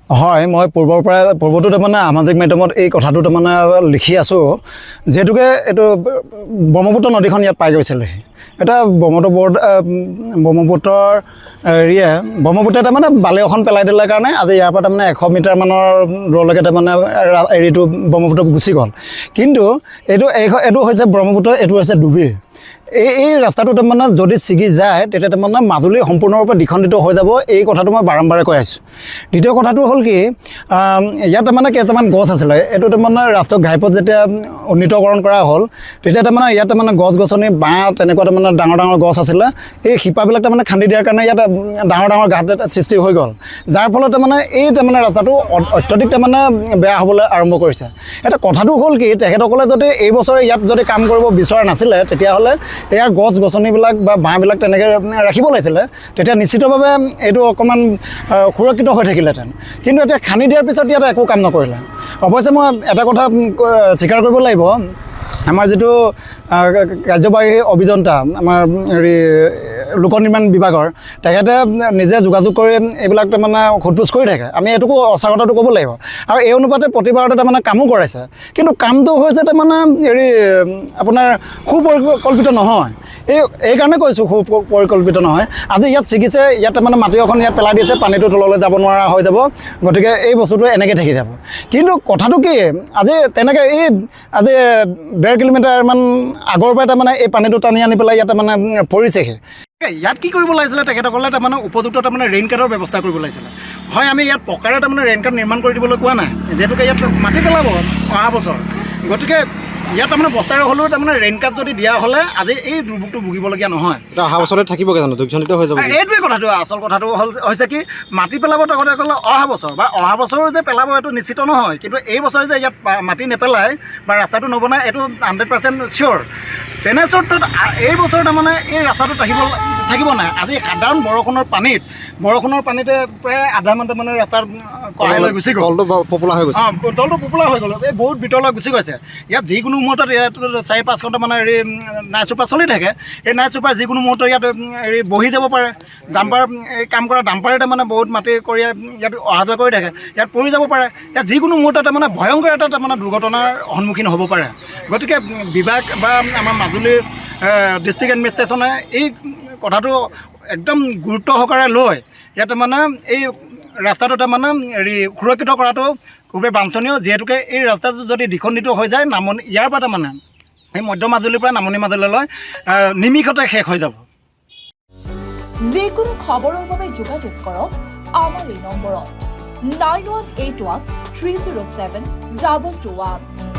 হয় মই পূৰ্বতো তাৰমানে সামাজিক মাধ্যমত এই কথাটো তাৰমানে লিখি আছোঁ যিহেতুকে এইটো ব্ৰহ্মপুত্ৰ নদীখন ইয়াত পাই গৈছিলেহি এটা ব্ৰহ্মপুত্ৰৰ ব্ৰহ্মপুত্ৰে তাৰমানে বালি এখন পেলাই দিলে কাৰণে আজি ইয়াৰ পৰা তাৰমানে 100 মিটাৰমানৰ দূৰলৈকে তাৰমানে এৰিটো ব্ৰহ্মপুত্ৰ গুচি গ'ল কিন্তু এইটো হৈছে ব্ৰহ্মপুত্ৰ এইটো হৈছে ডুবি এই ৰাস্তাটো তাৰমানে যদি ছিগি যায় তেতিয়া তাৰমানে মাজুলী সম্পূৰ্ণৰূপে দ্বিখণ্ডিত হৈ যাব এই কথাটো মই বাৰম্বাৰে কৈ আছোঁ দ্বিতীয় কথাটো হ'ল কি ইয়াত তাৰমানে কেইটামান গছ আছিলে এইটো তাৰমানে ৰাষ্ট্ৰীয় ঘাইপথ যেতিয়া উন্নীতকৰণ কৰা হ'ল তেতিয়া তাৰমানে ইয়াত তাৰমানে গছ গছনি বাঁহ তেনেকুৱা তাৰমানে ডাঙৰ ডাঙৰ গছ আছিলে এই শিপাবিলাক তাৰমানে খান্দি দিয়াৰ কাৰণে ইয়াত ডাঙৰ ডাঙৰ ঘাট সৃষ্টি হৈ গ'ল যাৰ ফলত তাৰমানে এই তাৰমানে ৰাস্তাটো অত্যধিক তাৰমানে বেয়া হ'বলৈ আৰম্ভ কৰিছে এটা কথাটো হ'ল কি তেখেতসকলে যদি এই বছৰ ইয়াত যদি কাম কৰিব বিচৰা নাছিলে তেতিয়াহ'লে ইয়াৰ গছ গছনিবিলাক বা বাঁহবিলাক তেনেকৈ ৰাখিব লাগিছিলে তেতিয়া নিশ্চিতভাৱে এইটো অকণমান সুৰক্ষিত হৈ থাকিলেহেঁতেন কিন্তু এতিয়া খান্দি দিয়াৰ পিছত ইয়াত একো কাম নকৰিলে অৱশ্যে মই এটা কথা স্বীকাৰ কৰিব লাগিব আমাৰ যিটো কাৰ্যবাহী অভিযন্তা আমাৰ লোক নিৰ্মাণ বিভাগৰ তেখেতে নিজে যোগাযোগ কৰি এইবিলাক তাৰমানে সোধপোছ কৰি থাকে আমি এইটোকো সঁচা কথাটো ক'ব লাগিব আৰু এই অনুপাতে প্ৰতিবাৰতে তাৰমানে কামো কৰাইছে কিন্তু কামটো হৈছে তাৰমানে আপোনাৰ সুপৰিকল্পিত নহয় এই কাৰণে কৈছোঁ সুপৰিকল্পিত নহয় আজি ইয়াত ছিগিছে ইয়াত তাৰমানে মাটি এখন ইয়াত পেলাই দিছে পানীটো তললৈ যাব নোৱাৰা হৈ যাব গতিকে এই বস্তুটো এনেকৈ থাকি যাব কিন্তু কথাটো কি আজি তেনেকৈ আজি 1.5 কিলোমিটাৰমান আগৰ পৰাই তাৰমানে এই পানীটো টানি আনি পেলাই ইয়াত তাৰমানে পৰিছেহি ইয়াত কি কৰিব লাগিছিলে তেখেতসকলে তাৰমানে উপযুক্ত তাৰমানে ৰেইন কাৰ্ডৰ ব্যৱস্থা কৰিব লাগিছিলে হয় আমি ইয়াত পকাৰে তাৰমানে ৰেইন কাৰ্ড নিৰ্মাণ কৰি দিবলৈ কোৱা নাই যিহেতুকে ইয়াত মাটি পেলাব অহা বছৰ গতিকে ইয়াত তাৰমানে বস্তাৰে হ'লেও তাৰমানে ৰেইন কাৰ্ড যদি দিয়া হ'লে আজি এই দুৰ্ভোগটো ভুগিবলগীয়া নহয় অহা বছৰতে থাকিবগৈ জানো দুৰ্ঘটিত হৈ যাব এইটোৱে কথাটো আচল কথাটো হৈছে কি মাটি পেলাব তেখেতে ক'লে অহা বছৰ বা অহা বছৰো যে পেলাব এইটো নিশ্চিত নহয় কিন্তু এই বছৰে যে ইয়াত মাটি নেপেলায় বা ৰাস্তাটো নবনায় এইটো 100% চিয়'ৰ তেনে চৰ্তত এই বছৰ তাৰমানে এই ৰাস্তাটো থাকিব নাই আজি সাধাৰণ বৰষুণৰ পানীতে প্ৰায় আধামান তাৰমানে ৰাস্তাৰ কঢ়াই লৈ গুচি গ'ল তলটো পপুলাৰ হৈ গৈছে তলটো পপুলাৰ হৈ গ'ল এই বহুত ভিতৰলৈ গুচি গৈছে ইয়াত যিকোনো মুহূৰ্তত ইয়াত 4-5 ঘণ্টা মানে নাইট চুপাৰ চলি থাকে এই নাইট চুপাৰ যিকোনো মুহূৰ্তত ইয়াত বহি যাব পাৰে ডাম্পাৰ কাম কৰা ডাম্পাৰে তাৰমানে বহুত মাটি কৰি ইয়াত অহা যোৱা কৰি থাকে ইয়াত পৰি যাব পাৰে ইয়াত যিকোনো মুহূৰ্তত তাৰমানে ভয়ংকৰ এটা তাৰমানে দুৰ্ঘটনাৰ সন্মুখীন হ'ব পাৰে গতিকে বিভাগ বা আমাৰ মাজুলী ডিষ্ট্ৰিক্ট এডমিনিষ্ট্ৰেশ্যনে এই কথাটো একদম গুৰুত্ব সহকাৰে লৈ ইয়াত মানে এই ৰাস্তাটো তাৰমানে সুৰক্ষিত কৰাটো খুবেই বাঞ্ছনীয় যিহেতুকে এই ৰাস্তাটো যদি দ্বিখণ্ডিত হৈ যায় ইয়াৰ পৰা তাৰমানে এই মধ্য মাজুলীৰ পৰা নামনি মাজুলীলৈ নিমিষতে শেষ হৈ যাব যিকোনো খবৰৰ বাবে যোগাযোগ কৰক আমাৰ এই নম্বৰত 9181 307 2221